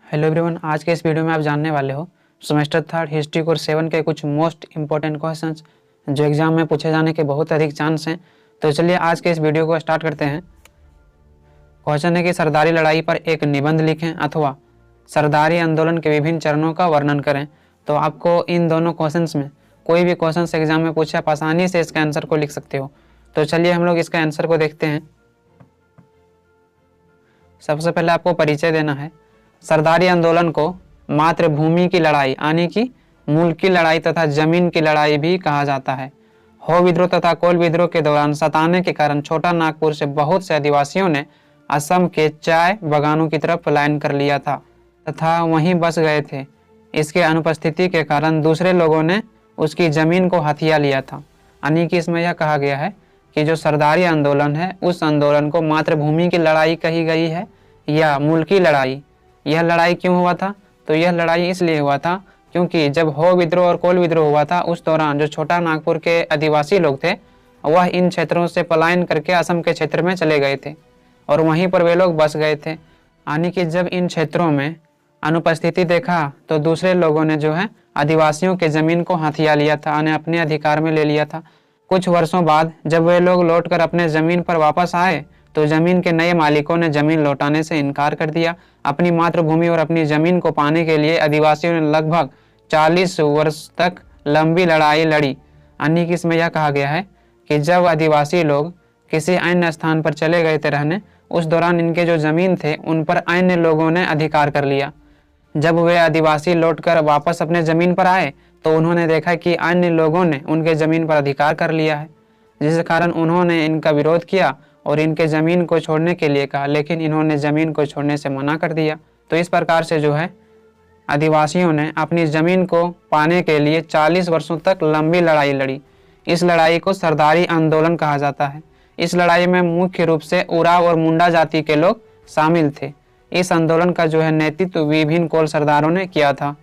Hello everyone, आज के इस वीडियो में आप जानने वाले हो सेमेस्टर थर्ड हिस्ट्री कोर्स 7 के कुछ मोस्ट इंपॉर्टेंट क्वेश्चंस जो एग्जाम में पूछे जाने के बहुत अधिक चांस हैं। तो चलिए आज के इस वीडियो को स्टार्ट करते हैं। क्वेश्चन है कि सरदारी लड़ाई पर एक निबंध लिखें अथवा सरदारी आंदोलन के विभिन्न चरणों का वर्णन करें। तो आपको इन दोनों क्वेश्चन में कोई भी क्वेश्चन एग्जाम में पूछे आप आसानी से इसका आंसर को लिख सकते हो। तो चलिए हम लोग इसका आंसर को देखते हैं। सबसे पहले आपको परिचय देना है। सरदारी आंदोलन को मातृभूमि की लड़ाई यानी कि मुल्क की लड़ाई तथा जमीन की लड़ाई भी कहा जाता है। हो विद्रोह तथा कोल विद्रोह के दौरान सताने के कारण छोटा नागपुर से बहुत से आदिवासियों ने असम के चाय बागानों की तरफ पलायन कर लिया था तथा वहीं बस गए थे। इसके अनुपस्थिति के कारण दूसरे लोगों ने उसकी जमीन को हथिया लिया था। यानी कि इसमें यह कहा गया है कि जो सरदारी आंदोलन है उस आंदोलन को मातृभूमि की लड़ाई कही गई है या मुल्क की लड़ाई। यह लड़ाई क्यों हुआ था? तो यह लड़ाई इसलिए हुआ था क्योंकि जब हो विद्रोह और कोल विद्रोह हुआ था उस दौरान जो छोटा नागपुर के आदिवासी लोग थे वह इन क्षेत्रों से पलायन करके असम के क्षेत्र में चले गए थे और वहीं पर वे लोग बस गए थे। यानी कि जब इन क्षेत्रों में अनुपस्थिति देखा तो दूसरे लोगों ने जो है आदिवासियों के जमीन को हथिया लिया था, अपने अधिकार में ले लिया था। कुछ वर्षों बाद जब वे लोग लौटकर अपने जमीन पर वापस आए तो जमीन के नए मालिकों ने जमीन लौटाने से इनकार कर दिया। अपनी मातृभूमि और अपनी जमीन को पाने के लिए आदिवासियों ने लगभग 40 वर्ष तक लंबी लड़ाई लड़ी। यानी कि इसमें यह कहा गया है कि जब आदिवासी लोग किसी अन्य स्थान पर चले गए थे रहने, उस दौरान इनके जो जमीन थे उन पर अन्य लोगों ने अधिकार कर लिया। जब वे आदिवासी लौटकर वापस अपने जमीन पर आए तो उन्होंने देखा कि अन्य लोगों ने उनके जमीन पर अधिकार कर लिया है, जिस कारण उन्होंने इनका विरोध किया और इनके ज़मीन को छोड़ने के लिए कहा, लेकिन इन्होंने ज़मीन को छोड़ने से मना कर दिया। तो इस प्रकार से जो है आदिवासियों ने अपनी ज़मीन को पाने के लिए 40 वर्षों तक लंबी लड़ाई लड़ी। इस लड़ाई को सरदारी आंदोलन कहा जाता है। इस लड़ाई में मुख्य रूप से उराव और मुंडा जाति के लोग शामिल थे। इस आंदोलन का जो है नेतृत्व विभिन्न कोल सरदारों ने किया था।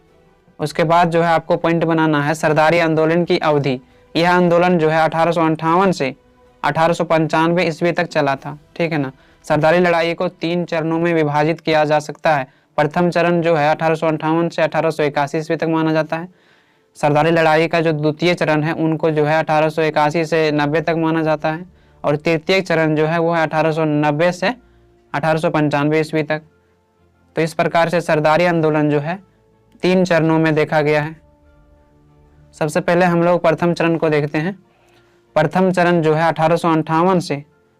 उसके बाद जो है आपको पॉइंट बनाना है सरदारी आंदोलन की अवधि। यह आंदोलन जो है 1858 से 1895 ईस्वी तक चला था। ठीक है ना। सरदारी लड़ाई को 3 चरणों में विभाजित किया जा सकता है। प्रथम चरण जो है 1858 से 1881 ईस्वी तक माना जाता है। सरदारी लड़ाई का जो द्वितीय चरण है उनको जो है 1881 से 90 तक माना जाता है और तृतीय चरण जो है वो है 1890 से 1895 ईस्वी तक। तो इस प्रकार से सरदारी आंदोलन जो है 3 चरणों में देखा गया है। सबसे पहले हम लोग प्रथम चरण को देखते हैं। प्रथम चरण जो है 1858 से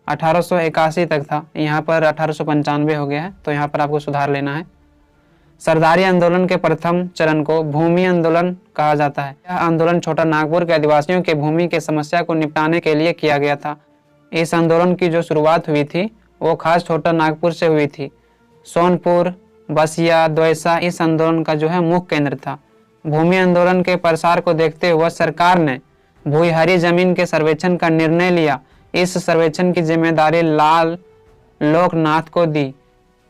1881 तक था। यहाँ पर 1895 हो गया है, तो यहाँ पर आपको सुधार लेना है। सरदारी आंदोलन के प्रथम चरण को भूमि आंदोलन कहा जाता है। यह आंदोलन छोटा नागपुर के आदिवासियों के भूमि के समस्या को निपटाने के लिए किया गया था। इस आंदोलन की जो शुरुआत हुई थी वो खास छोटा नागपुर से हुई थी। सोनपुर, बसिया, द्वैसा इस आंदोलन का जो है मुख्य केंद्र था। भूमि आंदोलन के प्रसार को देखते हुए सरकार ने भूहरी जमीन के सर्वेक्षण का निर्णय लिया। इस सर्वेक्षण की जिम्मेदारी लाल लोकनाथ को दी।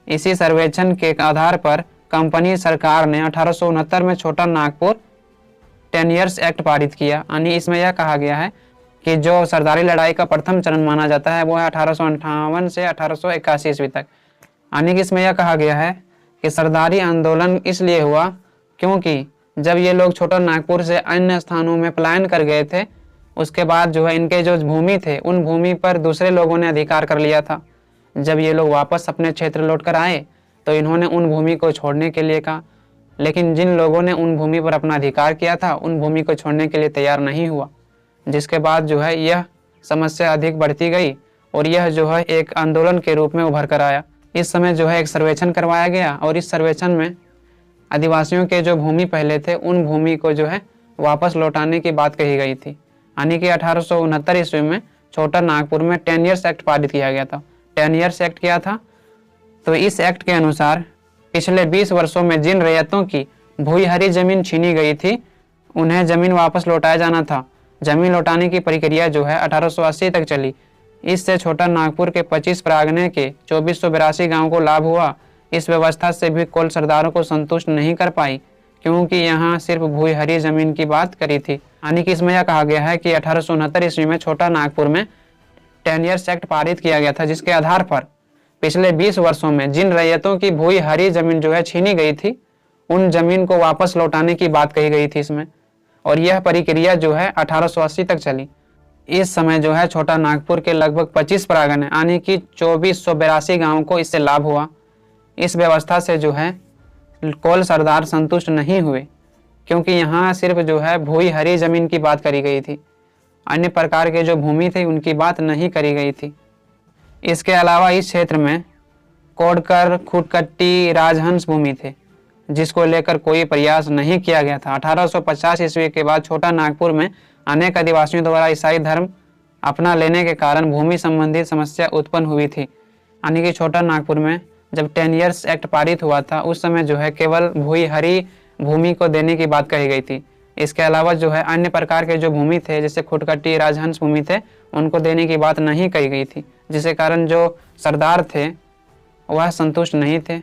इसी सर्वेक्षण के आधार पर कंपनी सरकार ने 1869 में छोटा नागपुर 10 ईयर्स एक्ट पारित किया। यानी इसमें यह कहा गया है कि जो सरदारी लड़ाई का प्रथम चरण माना जाता है वो है 1858 से 1881 ईस्वी तक। यानी कि इसमें यह कहा गया है कि सरदारी आंदोलन इसलिए हुआ क्योंकि जब ये लोग छोटा नागपुर से अन्य स्थानों में पलायन कर गए थे उसके बाद जो है इनके जो भूमि थे उन भूमि पर दूसरे लोगों ने अधिकार कर लिया था। जब ये लोग वापस अपने क्षेत्र लौटकर आए तो इन्होंने उन भूमि को छोड़ने के लिए कहा, लेकिन जिन लोगों ने उन भूमि पर अपना अधिकार किया था उन भूमि को छोड़ने के लिए तैयार नहीं हुआ, जिसके बाद जो है यह समस्या अधिक बढ़ती गई और यह जो है एक आंदोलन के रूप में उभर कर आया। इस समय जो है एक सर्वेक्षण करवाया गया और इस सर्वेक्षण में आदिवासियों के जो भूमि पहले थे उन भूमि को जो है वापस लौटाने की बात कही गई थी। यानी कि 1869 ईस्वी में छोटा नागपुर में 10 ईयर्स एक्ट पारित किया गया था। 10 ईयर्स एक्ट किया था। तो इस एक्ट के अनुसार पिछले 20 वर्षों में जिन रैयतों की भूहरी जमीन छीनी गई थी उन्हें जमीन वापस लौटाया जाना था। जमीन लौटाने की प्रक्रिया जो है 1880 तक चली। इससे छोटा नागपुर के 25 परगने के 2482 गाँव को लाभ हुआ। इस व्यवस्था से भी कोल सरदारों को संतुष्ट नहीं कर पाई क्योंकि यहाँ सिर्फ भूहरी जमीन की बात करी थी। यानी कि इसमें यह कहा गया है कि 1869 ईस्वी में छोटा नागपुर में 10 ईयर्स एक्ट पारित किया गया था, जिसके आधार पर पिछले 20 वर्षों में जिन रैयतों की भूमि हरी जमीन जो है छीनी गई थी, उन जमीन को वापस लौटाने की बात कही गई थी इसमें। और यह प्रक्रिया जो है 1880 तक चली। इस समय जो है छोटा नागपुर के लगभग 25 परागण यानी कि 2482 गांवों को इससे लाभ हुआ। इस व्यवस्था से जो है कोल सरदार संतुष्ट नहीं हुए, क्योंकि यहाँ सिर्फ जो है भूमि हरी जमीन की बात करी गई थी, अन्य प्रकार के जो भूमि थे उनकी बात नहीं करी गई थी। इसके अलावा इस क्षेत्र में कोडकर, खुटकट्टी, राजहंस भूमि थे, जिसको लेकर कोई प्रयास नहीं किया गया था। 1850 ईस्वी के बाद छोटा नागपुर में अनेक आदिवासियों द्वारा ईसाई धर्म अपना लेने के कारण भूमि संबंधित समस्या उत्पन्न हुई थी। यानी कि छोटा नागपुर में जब 10 ईयर्स एक्ट पारित हुआ था, उस समय जो है केवल भूमि हरी भूमि को देने की बात कही गई थी। इसके अलावा जो है अन्य प्रकार के जो भूमि थे, जैसे खुटकट्टी, राजहंस भूमि थे, उनको देने की बात नहीं कही गई थी, जिसके कारण जो सरदार थे वह संतुष्ट नहीं थे।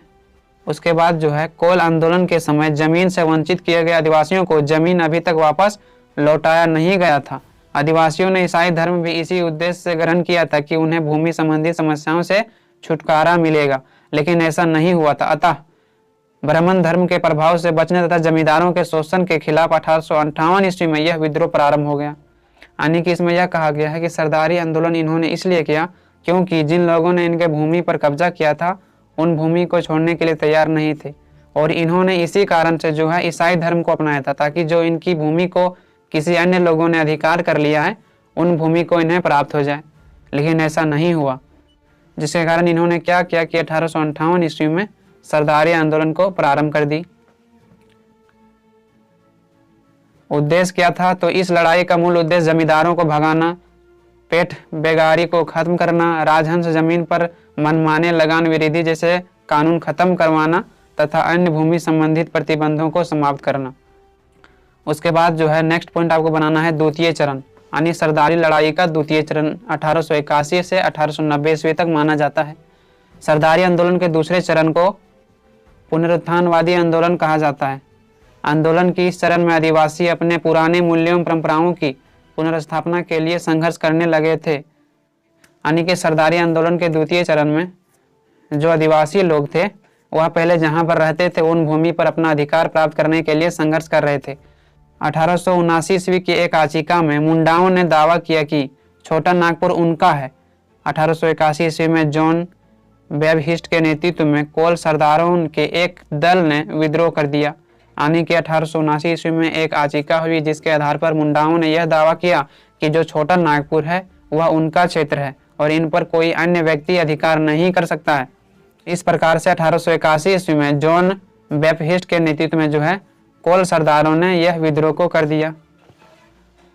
उसके बाद जो है कोल आंदोलन के समय जमीन से वंचित किए गए आदिवासियों को जमीन अभी तक वापस लौटाया नहीं गया था। आदिवासियों ने ईसाई धर्म भी इसी उद्देश्य से ग्रहण किया था कि उन्हें भूमि संबंधी समस्याओं से छुटकारा मिलेगा, लेकिन ऐसा नहीं हुआ था। अतः ब्राह्मण धर्म के प्रभाव से बचने तथा जमींदारों के शोषण के खिलाफ 1858 ईस्वी में यह विद्रोह प्रारंभ हो गया। यानी कि इसमें यह कहा गया है कि सरदारी आंदोलन इन्होंने इसलिए किया क्योंकि जिन लोगों ने इनके भूमि पर कब्जा किया था उन भूमि को छोड़ने के लिए तैयार नहीं थे, और इन्होंने इसी कारण से जो है ईसाई धर्म को अपनाया था, ताकि जो इनकी भूमि को किसी अन्य लोगों ने अधिकार कर लिया है उन भूमि को इन्हें प्राप्त हो जाए। लेकिन ऐसा नहीं हुआ, जिसके कारण इन्होंने क्या किया कि 1858 ईस्वी में सरदारी आंदोलन को प्रारंभ कर दी। उद्देश्य क्या था? तो इस लड़ाई का मूल उद्देश्य जमींदारों को भगाना, पेट बेगारी को खत्म करना, राजहंस जमीन पर मनमाने लगान विरोधी जैसे कानून खत्म करवाना तथा अन्य भूमि संबंधित प्रतिबंधों को समाप्त करना। उसके बाद जो है नेक्स्ट पॉइंट आपको बनाना है द्वितीय चरण, यानी सरदारी लड़ाई का द्वितीय चरण 1881 से 1890 ईस्वी तक माना जाता है। सरदारी आंदोलन के दूसरे चरण को पुनरुत्थानवादी आंदोलन कहा जाता है। आंदोलन की इस चरण में आदिवासी अपने पुराने मूल्यों एवं परंपराओं की पुनर्स्थापना के लिए संघर्ष करने लगे थे। यानी कि सरदारी आंदोलन के द्वितीय चरण में जो आदिवासी लोग थे वह पहले जहां पर रहते थे उन भूमि पर अपना अधिकार प्राप्त करने के लिए संघर्ष कर रहे थे। 1879 ईस्वी की एक याचिका में मुंडाओं ने दावा किया कि छोटा नागपुर उनका है। 1881 ईस्वी में जॉन वेबहिस्ट के नेतृत्व में कोल सरदारों के एक दल ने विद्रोह कर दिया। यानी कि 1879 ईस्वी में एक याचिका हुई जिसके आधार पर मुंडाओं ने यह दावा किया कि जो छोटा नागपुर है वह उनका क्षेत्र है और इन पर कोई अन्य व्यक्ति अधिकार नहीं कर सकता है। इस प्रकार से 1881 ईस्वी में जॉन वेबहिस्ट के नेतृत्व में जो है कोल सरदारों ने यह विद्रोह को कर दिया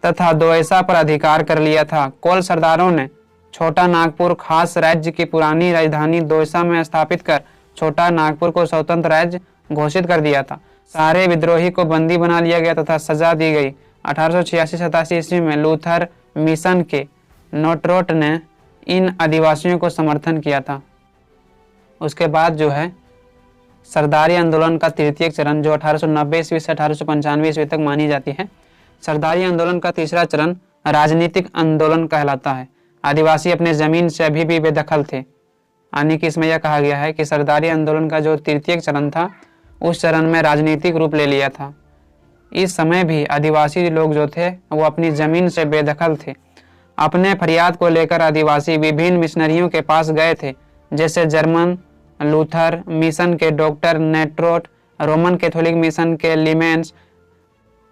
तथा दोयसा पर अधिकार कर लिया था। कोल सरदारों ने छोटा नागपुर खास राज्य की पुरानी राजधानी दोयसा में स्थापित कर छोटा नागपुर को स्वतंत्र राज्य घोषित कर दिया था। सारे विद्रोही को बंदी बना लिया गया तथा सजा दी गई। 1886-87 ईस्वी में लूथर मिशन के नोटरोट ने इन आदिवासियों को समर्थन किया था। उसके बाद जो है सरदारी आंदोलन का तृतीय चरण जो 1890 ईस्वी से 1895 ईस्वी तक मानी जाती है। सरदारी आंदोलन का तीसरा चरण राजनीतिक आंदोलन कहलाता है। आदिवासी अपने जमीन से अभी भी बेदखल थे। यानी कि इसमें यह कहा गया है कि सरदारी आंदोलन का जो तृतीय चरण था उस चरण में राजनीतिक रूप ले लिया था। इस समय भी आदिवासी लोग जो थे वो अपनी जमीन से बेदखल थे। अपने फरियाद को लेकर आदिवासी विभिन्न मिशनरियों के पास गए थे, जैसे जर्मन लूथर मिशन के डॉक्टर नेट्रोट, रोमन कैथोलिक मिशन के लिमेंस।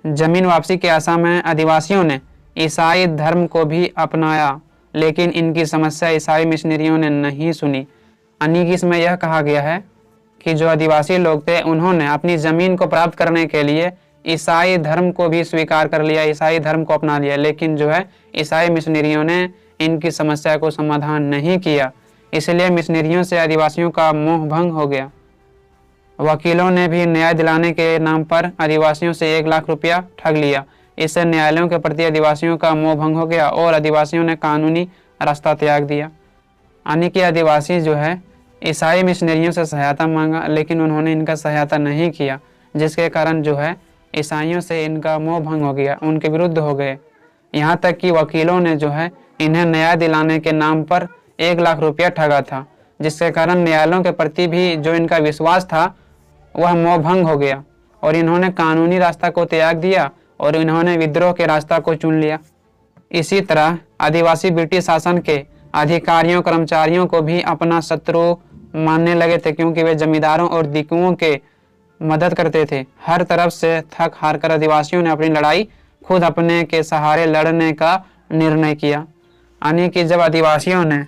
जमीन वापसी के आशा में आदिवासियों ने ईसाई धर्म को भी अपनाया, लेकिन इनकी समस्या ईसाई मिशनरियों ने नहीं सुनी। यानी कि इसमें यह कहा गया है कि जो आदिवासी लोग थे उन्होंने अपनी जमीन को प्राप्त करने के लिए ईसाई धर्म को भी स्वीकार कर लिया, ईसाई धर्म को अपना लिया, लेकिन जो है ईसाई मिशनरियों ने इनकी समस्या को समाधान नहीं किया। इसलिए मिशनरियों से आदिवासियों का मोह भंग हो गया। वकीलों ने भी न्याय दिलाने के नाम पर आदिवासियों से 1 लाख रुपया ठग लिया। इससे न्यायालयों के प्रति आदिवासियों का मोह भंग हो गया और आदिवासियों ने कानूनी रास्ता त्याग दिया। यानी कि आदिवासी जो है ईसाई मिशनरियों से सहायता मांगा, लेकिन उन्होंने इनका सहायता नहीं किया, जिसके कारण जो है ईसाइयों से इनका मोह भंग हो गया, उनके विरुद्ध हो गए। यहाँ तक कि वकीलों ने जो है इन्हें न्याय दिलाने के नाम पर 1 लाख रुपया ठगा था। जिसके कारण न्यायालयों के प्रति भी जो इनका विश्वास था वह मोहभंग हो गया और इन्होंने कानूनी रास्ता को त्याग दिया और इन्होंने विद्रोह के रास्ता को चुन लिया। इसी तरह आदिवासी ब्रिटिश शासन के अधिकारियों कर्मचारियों को भी अपना शत्रु मानने लगे थे, क्योंकि वे जमींदारों और दिकुओं के मदद करते थे। हर तरफ से थक हार कर आदिवासियों ने अपनी लड़ाई खुद अपने के सहारे लड़ने का निर्णय किया। यानी कि जब आदिवासियों ने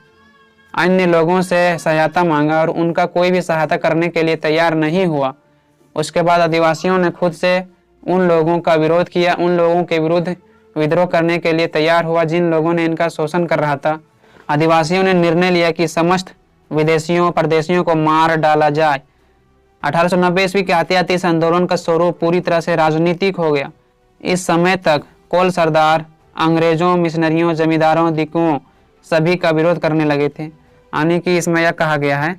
अन्य लोगों से सहायता मांगा और उनका कोई भी सहायता करने के लिए तैयार नहीं हुआ, उसके बाद आदिवासियों ने खुद से उन लोगों का विरोध किया, उन लोगों के विरुद्ध विद्रोह करने के लिए तैयार हुआ जिन लोगों ने इनका शोषण कर रहा था। आदिवासियों ने निर्णय लिया कि समस्त विदेशियों परदेशियों को मार डाला जाए। 1890 ईस्वी के आते इस आंदोलन का स्वरूप पूरी तरह से राजनीतिक हो गया। इस समय तक कोल सरदार अंग्रेजों, मिशनरियों, जमींदारों, दिकुओं सभी का विरोध करने लगे थे। यानी कि इसमें यह कहा गया है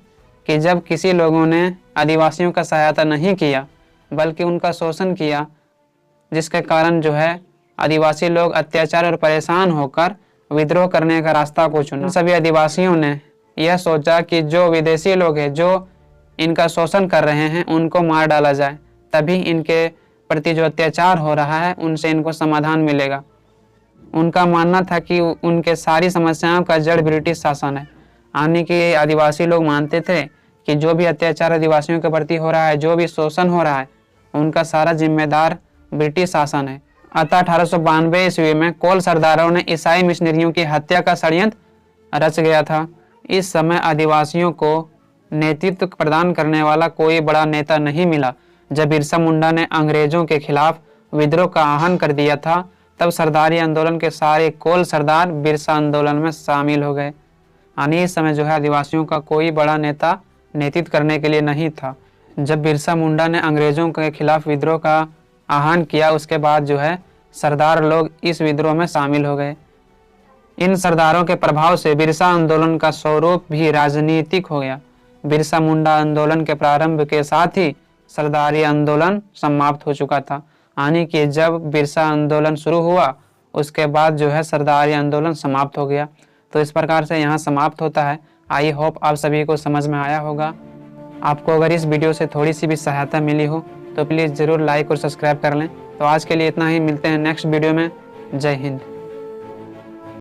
कि जब किसी लोगों ने आदिवासियों का सहायता नहीं किया बल्कि उनका शोषण किया, जिसके कारण जो है आदिवासी लोग अत्याचार और परेशान होकर विद्रोह करने का रास्ता को चुना। सभी आदिवासियों ने यह सोचा कि जो विदेशी लोग हैं जो इनका शोषण कर रहे हैं उनको मार डाला जाए, तभी इनके प्रति जो अत्याचार हो रहा है उनसे इनको समाधान मिलेगा। उनका मानना था कि उनके सारी समस्याओं का जड़ ब्रिटिश शासन है। यानी कि आदिवासी लोग मानते थे कि जो भी अत्याचार आदिवासियों के प्रति हो रहा है, जो भी शोषण हो रहा है, उनका सारा जिम्मेदार ब्रिटिश शासन है। अतः 1892 ईस्वी में कोल सरदारों ने ईसाई मिशनरियों की हत्या का षड्यंत्र रच गया था। इस समय आदिवासियों को नेतृत्व प्रदान करने वाला कोई बड़ा नेता नहीं मिला। जब बिरसा मुंडा ने अंग्रेजों के खिलाफ विद्रोह का आह्वान कर दिया था, तब सरदारी आंदोलन के सारे कोल सरदार बिरसा आंदोलन में शामिल हो गए। यानी इस समय जो है आदिवासियों का कोई बड़ा नेता नेतृत्व करने के लिए नहीं था। जब बिरसा मुंडा ने अंग्रेजों के खिलाफ विद्रोह का आह्वान किया, उसके बाद जो है सरदार लोग इस विद्रोह में शामिल हो गए। इन सरदारों के प्रभाव से बिरसा आंदोलन का स्वरूप भी राजनीतिक हो गया। बिरसा मुंडा आंदोलन के प्रारंभ के साथ ही सरदारी आंदोलन समाप्त हो चुका था। यानी कि जब बिरसा आंदोलन शुरू हुआ उसके बाद जो है सरदारी आंदोलन समाप्त हो गया। तो इस प्रकार से यहाँ समाप्त होता है। आई होप आप सभी को समझ में आया होगा। आपको अगर इस वीडियो से थोड़ी सी भी सहायता मिली हो तो प्लीज़ ज़रूर लाइक और सब्सक्राइब कर लें। तो आज के लिए इतना ही, मिलते हैं नेक्स्ट वीडियो में। जय हिंद।